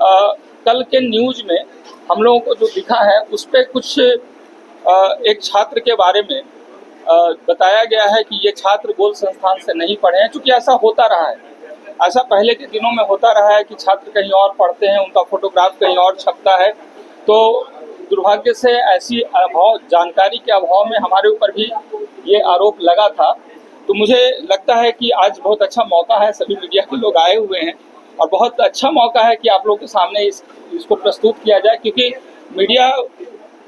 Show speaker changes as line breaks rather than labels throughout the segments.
कल के न्यूज़ में हम लोगों को जो दिखा है उस पर कुछ एक छात्र के बारे में बताया गया है कि ये छात्र गोल संस्थान से नहीं पढ़े हैं। चूँकि ऐसा होता रहा है, ऐसा पहले के दिनों में होता रहा है कि छात्र कहीं और पढ़ते हैं, उनका फोटोग्राफ कहीं और छपता है। तो दुर्भाग्य से ऐसी अभाव जानकारी के अभाव में हमारे ऊपर भी ये आरोप लगा था। तो मुझे लगता है कि आज बहुत अच्छा मौका है, सभी मीडिया के लोग आए हुए हैं और बहुत अच्छा मौका है कि आप लोगों के सामने इसको प्रस्तुत किया जाए, क्योंकि मीडिया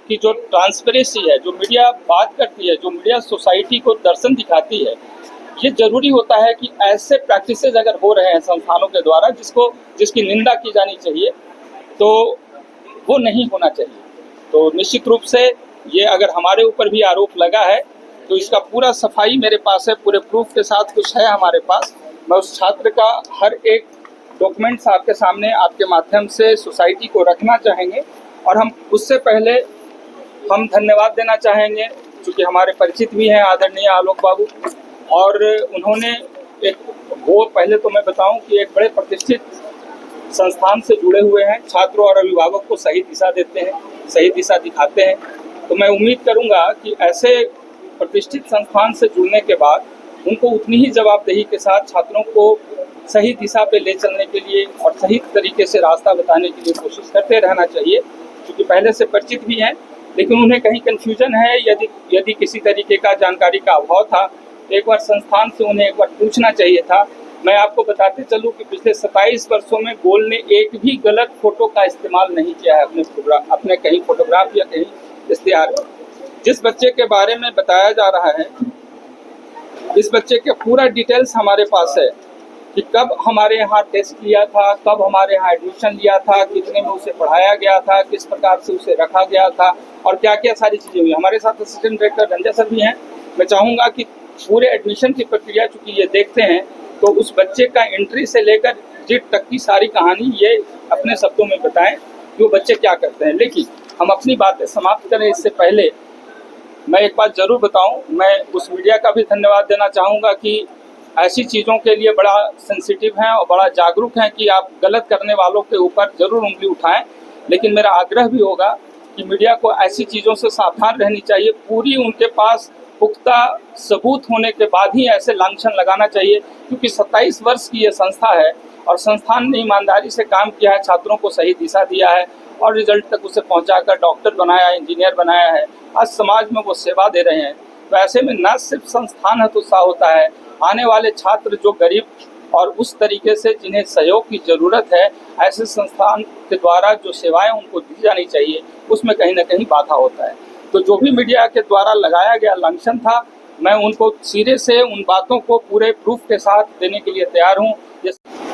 की जो ट्रांसपेरेंसी है, जो मीडिया बात करती है, जो मीडिया सोसाइटी को दर्शन दिखाती है, ये जरूरी होता है कि ऐसे प्रैक्टिसेस अगर हो रहे हैं संस्थानों के द्वारा जिसकी निंदा की जानी चाहिए, तो वो नहीं होना चाहिए। तो निश्चित रूप से ये अगर हमारे ऊपर भी आरोप लगा है तो इसका पूरा सफाई मेरे पास है, पूरे प्रूफ के साथ कुछ है हमारे पास। मैं उस छात्र का हर एक डॉक्यूमेंट्स आपके सामने आपके माध्यम से सोसाइटी को रखना चाहेंगे। और हम उससे पहले हम धन्यवाद देना चाहेंगे, क्योंकि हमारे परिचित भी हैं आदरणीय आलोक बाबू, और उन्होंने वो पहले तो मैं बताऊं कि एक बड़े प्रतिष्ठित संस्थान से जुड़े हुए हैं, छात्रों और अभिभावक को सही दिशा देते हैं, सही दिशा दिखाते हैं। तो मैं उम्मीद करूंगा कि ऐसे प्रतिष्ठित संस्थान से जुड़ने के बाद उनको उतनी ही जवाबदेही के साथ छात्रों को सही दिशा पे ले चलने के लिए और सही तरीके से रास्ता बताने के लिए कोशिश करते रहना चाहिए, क्योंकि पहले से परिचित भी हैं, लेकिन उन्हें कहीं कन्फ्यूजन है। यदि किसी तरीके का जानकारी का अभाव था तो एक बार संस्थान से उन्हें एक बार पूछना चाहिए था। मैं आपको बताते चलूँ कि पिछले 27 वर्षों में गोल ने एक भी गलत फोटो का इस्तेमाल नहीं किया है अपने कहीं फोटोग्राफ या कहीं इश्तिहार में। जिस बच्चे के बारे में बताया जा रहा है, इस बच्चे के पूरा डिटेल्स हमारे पास है कि कब हमारे यहाँ टेस्ट लिया था, कब हमारे यहाँ एडमिशन लिया था, कितने में उसे पढ़ाया गया था, किस प्रकार से उसे रखा गया था और क्या क्या सारी चीज़ें हुई। हमारे साथ असिस्टेंट डायरेक्टर रंजन सर भी हैं। मैं चाहूँगा कि पूरे एडमिशन की प्रक्रिया चूँकि ये देखते हैं, तो उस बच्चे का एंट्री से लेकर एग्जिट तक की सारी कहानी ये अपने शब्दों में बताएं कि वो बच्चे क्या करते हैं। लेकिन हम अपनी बातें समाप्त करें इससे पहले मैं एक बात ज़रूर बताऊं, मैं उस मीडिया का भी धन्यवाद देना चाहूँगा कि ऐसी चीज़ों के लिए बड़ा सेंसिटिव हैं और बड़ा जागरूक हैं कि आप गलत करने वालों के ऊपर ज़रूर उंगली उठाएं। लेकिन मेरा आग्रह भी होगा कि मीडिया को ऐसी चीज़ों से सावधान रहनी चाहिए। पूरी उनके पास पुख्ता सबूत होने के बाद ही ऐसे लांछन लगाना चाहिए, क्योंकि 27 वर्ष की ये संस्था है और संस्थान ने ईमानदारी से काम किया है, छात्रों को सही दिशा दिया है और रिजल्ट तक उसे पहुंचाकर डॉक्टर बनाया है, इंजीनियर बनाया है। आज समाज में वो सेवा दे रहे हैं। तो ऐसे में न सिर्फ संस्थान हतोत्साह होता है, आने वाले छात्र जो गरीब और उस तरीके से जिन्हें सहयोग की ज़रूरत है, ऐसे संस्थान के द्वारा जो सेवाएं उनको दी जानी चाहिए उसमें कहीं ना कहीं बाधा होता है। तो जो भी मीडिया के द्वारा लगाया गया लांछन था, मैं उनको सिरे से उन बातों को पूरे प्रूफ के साथ देने के लिए तैयार हूँ।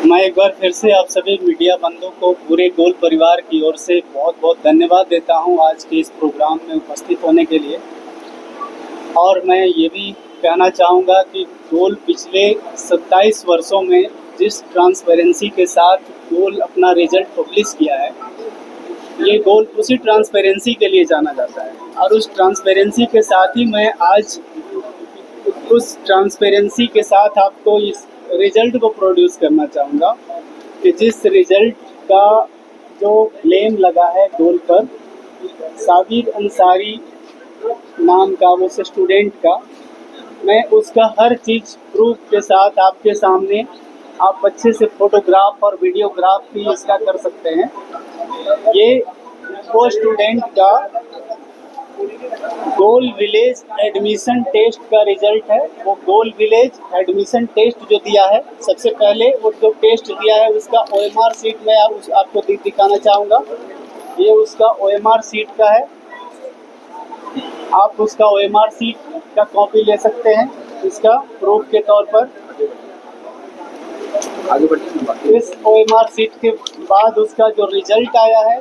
मैं एक बार फिर से आप सभी मीडिया बंधुओं को पूरे गोल परिवार की ओर से बहुत बहुत धन्यवाद देता हूं आज के इस प्रोग्राम में उपस्थित होने के लिए। और मैं ये भी कहना चाहूँगा कि गोल पिछले 27 वर्षों में जिस ट्रांसपेरेंसी के साथ गोल अपना रिजल्ट पब्लिश किया है, ये गोल उसी ट्रांसपेरेंसी के लिए जाना जाता है। और उस ट्रांसपेरेंसी के साथ ही मैं आज उस ट्रांसपेरेंसी के साथ आपको इस रिजल्ट को प्रोड्यूस करना चाहूँगा कि जिस रिजल्ट का जो ब्लेम लगा है गोल पर, साबिर अंसारी नाम का वो स्टूडेंट का, मैं उसका हर चीज़ प्रूफ के साथ आपके सामने, आप अच्छे से फोटोग्राफ और वीडियोग्राफ भी इसका कर सकते हैं। ये वो स्टूडेंट का गोल विलेज एडमिशन टेस्ट का रिजल्ट है। वो गोल विलेज एडमिशन टेस्ट जो दिया है, सबसे पहले वो जो टेस्ट दिया है उसका OMR सीट में आपको दिखाना चाहूँगा। ये उसका OMR सीट का है, आप उसका OMR सीट का कॉपी ले सकते हैं इसका प्रूफ के तौर पर। इस OMR सीट के बाद उसका जो रिजल्ट आया है,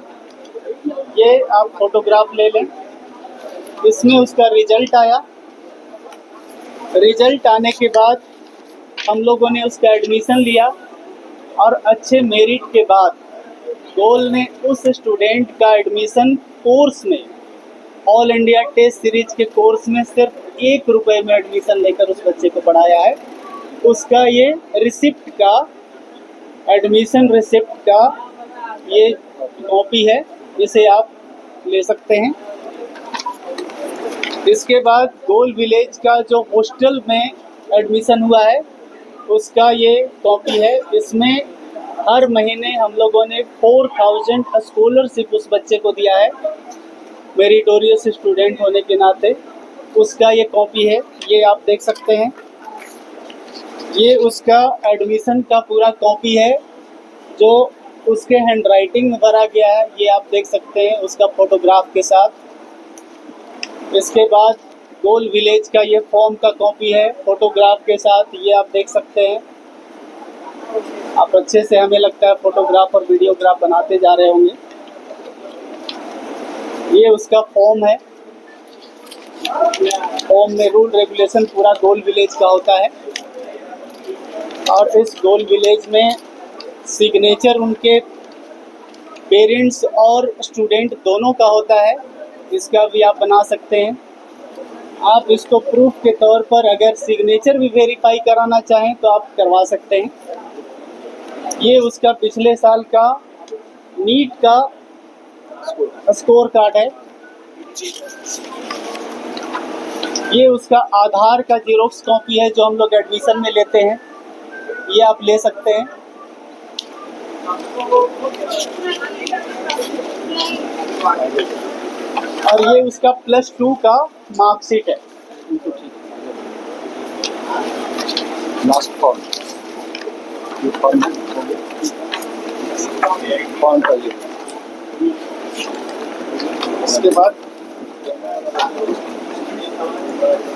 ये आप फोटोग्राफ ले लें। इसमें उसका रिजल्ट आया। रिजल्ट आने के बाद हम लोगों ने उसका एडमिशन लिया और अच्छे मेरिट के बाद गोल ने उस स्टूडेंट का एडमिशन कोर्स में, ऑल इंडिया टेस्ट सीरीज के कोर्स में सिर्फ 1 रुपये में एडमिशन लेकर उस बच्चे को पढ़ाया है। उसका ये रिसिप्ट का, एडमिशन रिसिप्ट का ये कॉपी है, इसे आप ले सकते हैं। इसके बाद गोल विलेज का जो हॉस्टल में एडमिशन हुआ है उसका ये कॉपी है। इसमें हर महीने हम लोगों ने 4000 स्कॉलरशिप उस बच्चे को दिया है, मेरिटोरियस स्टूडेंट होने के नाते। उसका ये कॉपी है, ये आप देख सकते हैं। ये उसका एडमिशन का पूरा कॉपी है जो उसके हैंडराइटिंग में भरा गया है, ये आप देख सकते हैं उसका फोटोग्राफ के साथ। इसके बाद गोल विलेज का ये फॉर्म का कॉपी है फोटोग्राफ के साथ, ये आप देख सकते हैं। आप अच्छे से, हमें लगता है, फोटोग्राफ और वीडियोग्राफ बनाते जा रहे होंगे। ये उसका फॉर्म है, फॉर्म में रूल रेगुलेशन पूरा गोल विलेज का होता है। और इस गोल विलेज में सिग्नेचर उनके पेरेंट्स और स्टूडेंट दोनों का होता है, इसका भी आप बना सकते हैं। आप इसको प्रूफ के तौर पर अगर सिग्नेचर भी वेरीफाई कराना चाहें तो आप करवा सकते हैं। ये उसका पिछले साल का नीट का स्कोर कार्ड है। ये उसका आधार का जीरोक्स कॉपी है जो हम लोग एडमिशन में लेते हैं, ये आप ले सकते हैं। और ये उसका +2 का मार्कशीट है।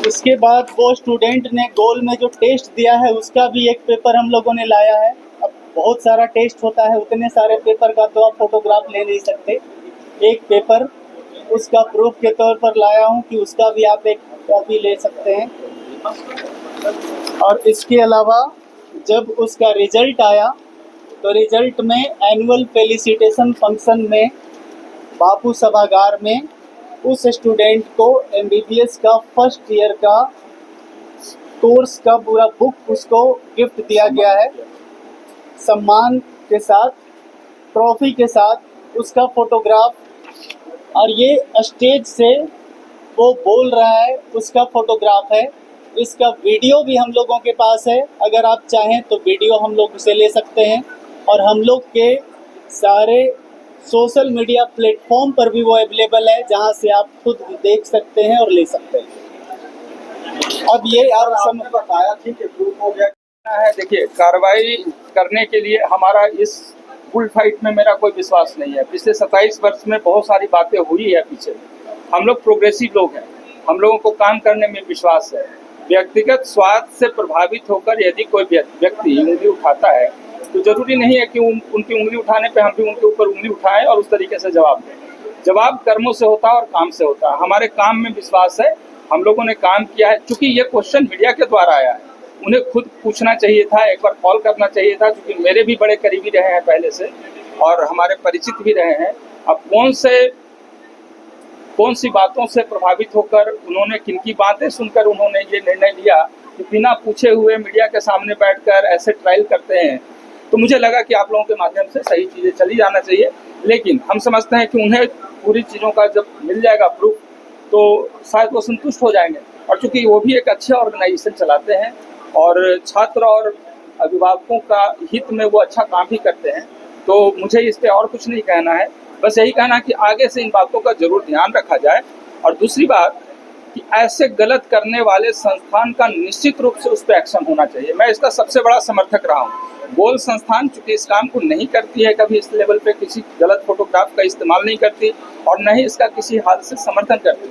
इसके बाद वो स्टूडेंट ने गोल में जो टेस्ट दिया है उसका भी एक पेपर हम लोगों ने लाया है। अब बहुत सारा टेस्ट होता है, उतने सारे पेपर का तो आप फोटोग्राफ ले नहीं सकते। एक पेपर उसका प्रूफ के तौर पर लाया हूँ कि उसका भी आप एक कॉपी ले सकते हैं। और इसके अलावा जब उसका रिजल्ट आया तो रिजल्ट में एनुअल फेलिसिटेशन फंक्शन में बापू सभागार में उस स्टूडेंट को MBBS का फर्स्ट ईयर का कोर्स का पूरा बुक उसको गिफ्ट दिया गया है, सम्मान के साथ, ट्रॉफी के साथ, उसका फोटोग्राफ। और ये स्टेज से वो बोल रहा है उसका फोटोग्राफ है। इसका वीडियो भी हम लोगों के पास है, अगर आप चाहें तो वीडियो हम लोग उसे ले सकते हैं। और हम लोग के सारे सोशल मीडिया प्लेटफॉर्म पर भी वो अवेलेबल है, जहां से आप खुद देख सकते हैं और ले सकते हैं। अब ये आपने बताया, ठीक है, प्रूफ हो गया
है। देखिए, कार्रवाई करने के लिए हमारा इस फुल फाइट में मेरा कोई विश्वास नहीं है। पिछले 27 वर्ष में बहुत सारी बातें हुई है पीछे। हम लोग प्रोग्रेसिव लोग हैं, हम लोगों को काम करने में विश्वास है। व्यक्तिगत स्वार्थ से प्रभावित होकर यदि कोई व्यक्ति उंगली उठाता है तो जरूरी नहीं है कि उनकी उंगली उठाने पे हम भी उनके ऊपर उंगली उठाएं और उस तरीके से जवाब दें। जवाब कर्मों से होता है और काम से होता है। हमारे काम में विश्वास है, हम लोगों ने काम किया है। चूंकि ये क्वेश्चन मीडिया के द्वारा आया है, उन्हें खुद पूछना चाहिए था, एक बार कॉल करना चाहिए था, क्योंकि मेरे भी बड़े करीबी रहे हैं पहले से और हमारे परिचित भी रहे हैं। अब कौन सी बातों से प्रभावित होकर उन्होंने, किनकी बातें सुनकर उन्होंने ये निर्णय लिया कि बिना पूछे हुए मीडिया के सामने बैठकर ऐसे ट्रायल करते हैं, तो मुझे लगा कि आप लोगों के माध्यम से सही चीज़ें चली जाना चाहिए। लेकिन हम समझते हैं कि उन्हें पूरी चीज़ों का जब मिल जाएगा प्रूफ तो शायद वो संतुष्ट हो जाएंगे। और चूँकि वो भी एक अच्छे ऑर्गेनाइजेशन चलाते हैं और छात्र और अभिभावकों का हित में वो अच्छा काम भी करते हैं, तो मुझे इस पर और कुछ नहीं कहना है। बस यही कहना कि आगे से इन बातों का जरूर ध्यान रखा जाए। और दूसरी बात कि ऐसे गलत करने वाले संस्थान का निश्चित रूप से उस पर एक्शन होना चाहिए। मैं इसका सबसे बड़ा समर्थक रहा हूँ। गोल संस्थान चूंकि इस काम को नहीं करती है, कभी इस लेवल पे किसी गलत फोटोग्राफ का इस्तेमाल नहीं करती और न ही इसका किसी हाल से समर्थन करती,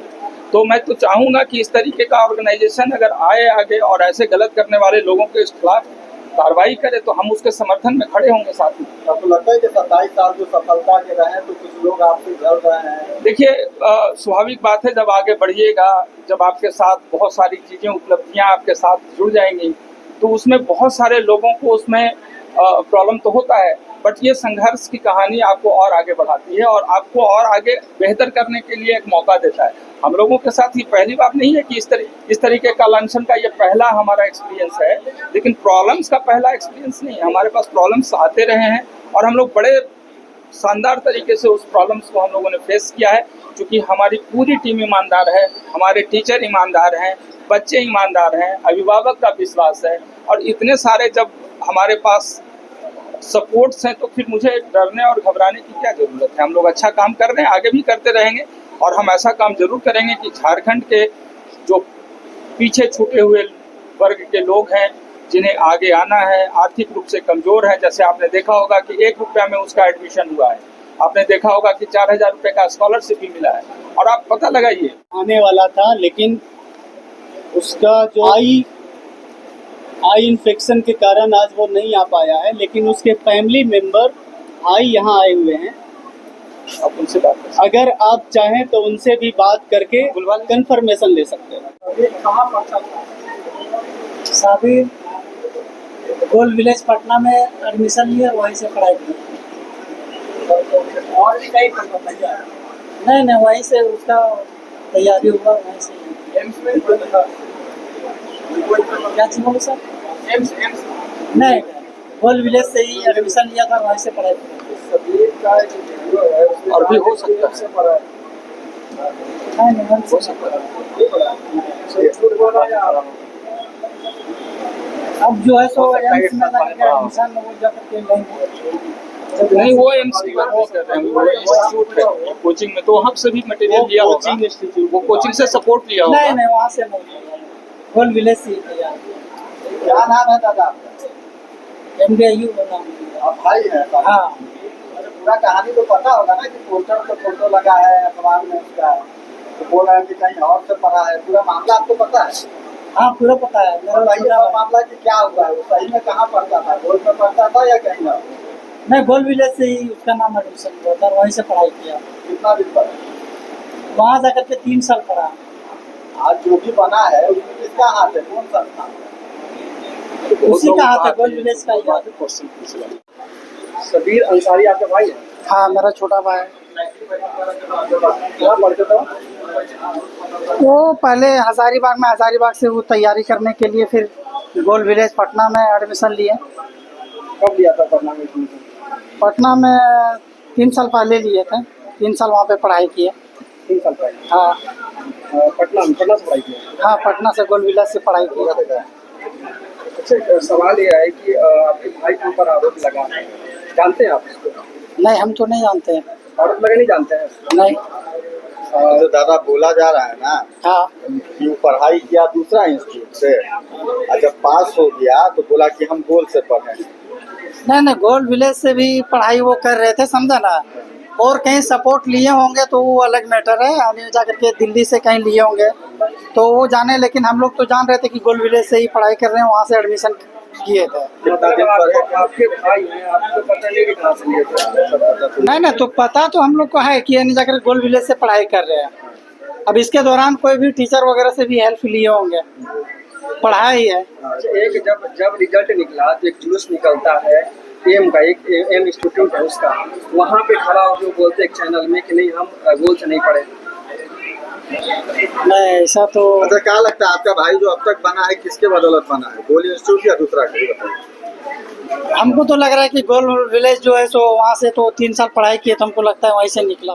तो मैं तो चाहूँगा कि इस तरीके का ऑर्गेनाइजेशन अगर आए आगे और ऐसे गलत करने वाले लोगों के खिलाफ कार्रवाई करे तो हम उसके समर्थन में खड़े होंगे साथ में।
आपको लगता है कि 27 साल जो सफलता के रहे हैं तो कुछ लोग आपसे जल रहे हैं?
देखिए, स्वाभाविक बात है, जब आगे बढ़िएगा, जब आपके साथ बहुत सारी चीज़ें, उपलब्धियां आपके साथ जुड़ जाएंगी तो उसमें बहुत सारे लोगों को उसमें प्रॉब्लम तो होता है, बट ये संघर्ष की कहानी आपको और आगे बढ़ाती है और आपको और आगे बेहतर करने के लिए एक मौका देता है। हम लोगों के साथ ये पहली बात नहीं है कि इस तरीके का लांछन का ये पहला हमारा एक्सपीरियंस है, लेकिन प्रॉब्लम्स का पहला एक्सपीरियंस नहीं है। हमारे पास प्रॉब्लम्स आते रहे हैं और हम लोग बड़े शानदार तरीके से उस प्रॉब्लम्स को हम लोगों ने फेस किया है, क्योंकि हमारी पूरी टीम ईमानदार है, हमारे टीचर ईमानदार हैं, बच्चे ईमानदार हैं, अभिभावक का विश्वास है, और इतने सारे जब हमारे पास सपोर्ट्स हैं तो फिर मुझे डरने और घबराने की क्या ज़रूरत है। हम लोग अच्छा काम कर रहे हैं, आगे भी करते रहेंगे, और हम ऐसा काम जरूर करेंगे कि झारखंड के जो पीछे छूटे हुए वर्ग के लोग हैं, जिन्हें आगे आना है, आर्थिक रूप से कमज़ोर है, जैसे आपने देखा होगा कि 1 रुपया में उसका एडमिशन हुआ है, आपने देखा होगा कि 4000 रुपये का स्कॉलरशिप भी मिला है, और आप पता लगाइए
आने वाला था, लेकिन उसका जो आई इन्फेक्शन के कारण आज वो नहीं आ पाया है, लेकिन उसके फैमिली मेंबर यहाँ आए हुए हैं।
आप उनसे बात कर सकते
अगर आप चाहें तो उनसे भी बात करके कंफर्मेशन ले सकते हैं।
कहाँ पढ़ता था? साबिर गोल विलेज पटना में एडमिशन लिया, वहीं से पढ़ाई की। और भी कहीं पढ़ता था क्या? नहीं, वहीं से उसका तैयारी हुआ, वहीं से। एम्स में पढ़ता था? क्या चीज़ बोले सर? एम्स नहीं, गोल विलेज से ही एडमिशन लिया था, वहीं से पढ़ाई की।
और भी हो सकता है,
नहीं हो सकता। अब जो है सो एम्स में एडमिशन वो जाकर के लेंगे।
नहीं, वो एम्स की बात नहीं कर रहे हैं, वो इंस्टीट्यूट है कोचिंग में, तो वहाँ से भी मटेरियल लिया होगा, वो कोचिंग से सपोर्ट लिया होगा।
नहीं, वहाँ से नहीं, गोल विलेज से ही तैयार। क्या नाम है दादा? MDIU नाम। आप भाई है? हाँ। पूरा कहानी तो पता होगा ना, कि पोस्टर पर फोटो लगा है अखबार में उसका, तो बोल रहा है कि कहीं और से पढ़ा है, पूरा मामला आपको पता है? हाँ, पूरा पता है। मेरा मामला कि क्या हुआ है, सही में कहाँ पढ़ता था, गोल में पढ़ता था या कहीं और? नहीं, गोल विलेज से ही उसका नाम एडमिशन हुआ था, वहीं से पढ़ाई किया। कितना दिन पढ़ा? वहाँ जाकर के 3 साल पढ़ा। आज जो भी बना है उसमें किसका हाथ है, कौन संस्थान? उसी का हाथ है, गोल विलेज का ही हाथ है। सबीर अंसारी आपका भाई है? हाँ, मेरा छोटा भाई है। क्या पढ़ते था वो? पहले हजारीबाग में, हजारीबाग से वो तैयारी करने के लिए फिर गोल विलेज पटना में एडमिशन लिए। कब लिया था पटना में एडमिशन? पटना में 3 साल पहले लिए थे, 3 साल वहाँ पे पढ़ाई किए। 3 साल पहले? हाँ। पटना से पढ़ाई की? हाँ, पटना से गोल विलेज से पढ़ाई की। अच्छा, सवाल ये है कि आपके भाई के ऊपर आरोप लगा है, जानते हैं आप इसको? नहीं, हम तो नहीं जानते हैं। आरोप लगे नहीं जानते हैं? नहीं।
जो दादा बोला जा रहा है ना,
हाँ,
कि वो पढ़ाई किया दूसरा इंस्टीट्यूट से, और जब पास हो गया तो बोला कि हम गोल से पढ़े।
नहीं, गोल विलेज से भी पढ़ाई वो कर रहे थे, समझा ना, और कहीं सपोर्ट लिए होंगे तो वो अलग मैटर है, आने जाकर के दिल्ली से कहीं लिए होंगे तो वो जाने, लेकिन हम लोग तो जान रहे थे कि गोल विलेज से ही पढ़ाई कर रहे हैं, वहाँ से एडमिशन किए थे।
आपके भाई हैं, आपको पता नहीं कि कहाँ से लिए थे?
नहीं, तो पता तो हम लोग को है कि यानी जाकर गोल विलेज से पढ़ाई कर रहे हैं। अब इसके दौरान कोई भी टीचर वगैरह से भी हेल्प लिए होंगे, पढ़ाई है।
एक जब रिजल्ट निकला तो एक जुलूस निकलता है एम का, एक एम इंस्टीट्यूट है उसका, वहाँ पे खड़ा हो जो बोलते एक चैनल में कि नहीं हम गोल से नहीं पढ़े।
नहीं, ऐसा तो
अच्छा, क्या लगता है आपका भाई जो अब तक बना है किसके बदौलत बना है, गोल इंस्टीट्यूट या दूसरा?
हमको तो लग रहा है कि गोल विलेज जो है सो वहाँ से तो 3 साल पढ़ाई किए, तो हमको लगता है वहीं से निकला।